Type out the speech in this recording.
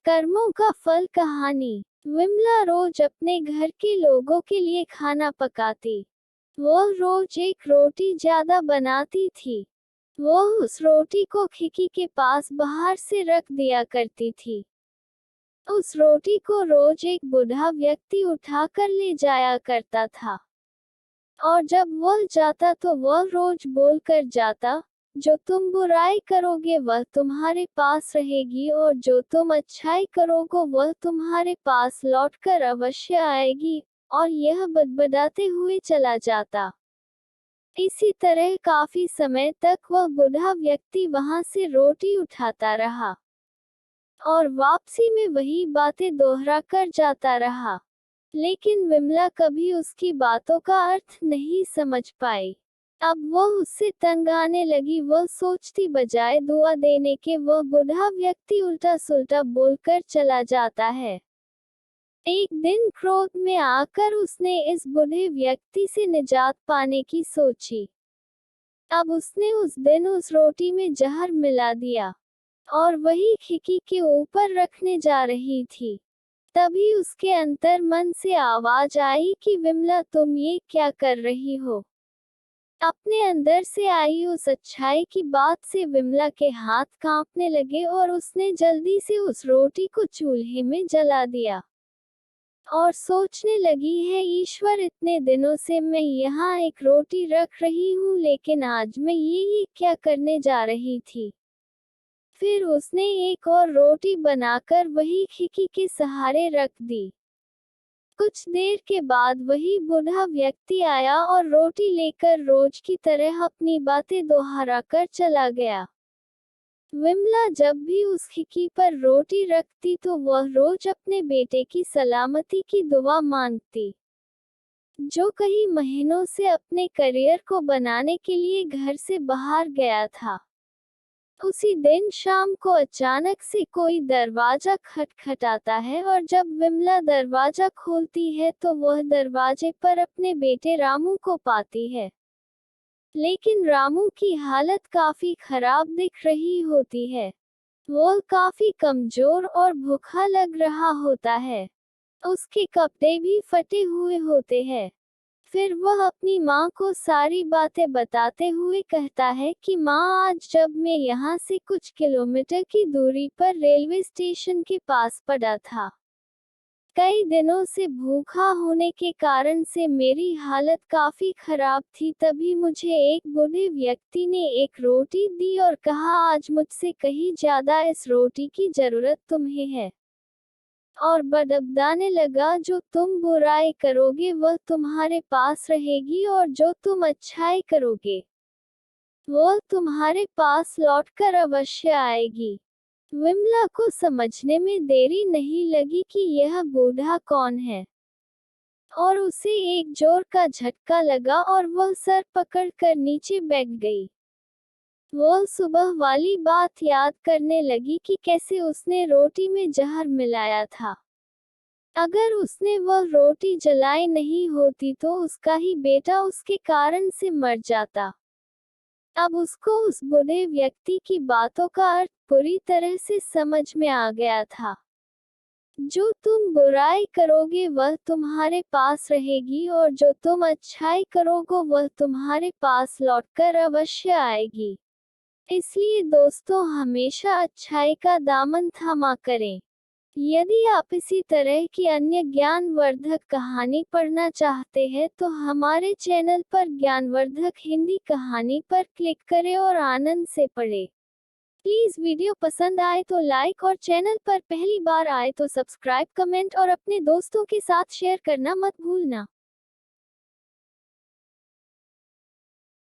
कर्मों का फल कहानी। विमला रोज अपने घर के लोगों के लिए खाना पकाती। वह रोज एक रोटी ज्यादा बनाती थी। वह उस रोटी को खिड़की के पास बाहर से रख दिया करती थी। उस रोटी को रोज एक बूढ़ा व्यक्ति उठाकर ले जाया करता था, और जब वह जाता तो वह रोज बोलकर जाता, जो तुम बुराई करोगे वह तुम्हारे पास रहेगी और जो तुम अच्छाई करोगे वह तुम्हारे पास लौटकर अवश्य आएगी। और यह बदबदाते हुए चला जाता। इसी तरह काफी समय तक वह बूढ़ा व्यक्ति वहां से रोटी उठाता रहा और वापसी में वही बातें दोहरा कर जाता रहा। लेकिन विमला कभी उसकी बातों का अर्थ नहीं समझ पाई। अब वह उससे तंग आने लगी। वह सोचती, बजाय दुआ देने के वह बूढ़ा व्यक्ति उल्टा सुल्टा बोलकर चला जाता है। एक दिन क्रोध में आकर उसने इस बूढ़े व्यक्ति से निजात पाने की सोची। अब उसने उस दिन उस रोटी में जहर मिला दिया और वही खिड़की के ऊपर रखने जा रही थी। तभी उसके अंतर मन से आवाज आई कि विमला, तुम ये क्या कर रही हो? अपने अंदर से आई उस अच्छाई की बात से विमला के हाथ कांपने लगे और उसने जल्दी से उस रोटी को चूल्हे में जला दिया और सोचने लगी है, ईश्वर, इतने दिनों से मैं यहाँ एक रोटी रख रही हूँ, लेकिन आज मैं ये क्या करने जा रही थी। फिर उसने एक और रोटी बनाकर वही खिड़की के सहारे रख दी। कुछ देर के बाद वही बूढ़ा व्यक्ति आया और रोटी लेकर रोज की तरह अपनी बातें दोहरा कर चला गया। विमला जब भी उस खिड़की पर रोटी रखती तो वह रोज अपने बेटे की सलामती की दुआ मांगती, जो कई महीनों से अपने करियर को बनाने के लिए घर से बाहर गया था। उसी दिन शाम को अचानक से कोई दरवाजा खटखटाता है और जब विमला दरवाजा खोलती है तो वह दरवाजे पर अपने बेटे रामू को पाती है। लेकिन रामू की हालत काफी खराब दिख रही होती है। वह काफी कमजोर और भूखा लग रहा होता है। उसके कपड़े भी फटे हुए होते हैं। फिर वह अपनी माँ को सारी बातें बताते हुए कहता है कि माँ, आज जब मैं यहाँ से कुछ किलोमीटर की दूरी पर रेलवे स्टेशन के पास पड़ा था, कई दिनों से भूखा होने के कारण से मेरी हालत काफी खराब थी। तभी मुझे एक बूढ़े व्यक्ति ने एक रोटी दी और कहा, आज मुझसे कहीं ज्यादा इस रोटी की जरूरत तुम्हें है। और बड़बड़ाने लगा, जो तुम बुराई करोगे वह तुम्हारे पास रहेगी और जो तुम अच्छाई करोगे वह तुम्हारे पास लौटकर अवश्य आएगी। विमला को समझने में देरी नहीं लगी कि यह बूढ़ा कौन है, और उसे एक जोर का झटका लगा और वह सर पकड़कर नीचे बैठ गई। वह सुबह वाली बात याद करने लगी कि कैसे उसने रोटी में जहर मिलाया था। अगर उसने वह रोटी जलाई नहीं होती तो उसका ही बेटा उसके कारण से मर जाता। अब उसको उस बूढ़े व्यक्ति की बातों का अर्थ पूरी तरह से समझ में आ गया था। जो तुम बुराई करोगे वह तुम्हारे पास रहेगी और जो तुम अच्छाई करोगे वह तुम्हारे पास लौटकर अवश्य आएगी। इसलिए दोस्तों, हमेशा अच्छाई का दामन थामा करें। यदि आप इसी तरह की अन्य ज्ञानवर्धक कहानी पढ़ना चाहते हैं तो हमारे चैनल पर ज्ञानवर्धक हिंदी कहानी पर क्लिक करें और आनंद से पढ़ें। प्लीज वीडियो पसंद आए तो लाइक और चैनल पर पहली बार आए तो सब्सक्राइब, कमेंट और अपने दोस्तों के साथ शेयर करना मत भूलना।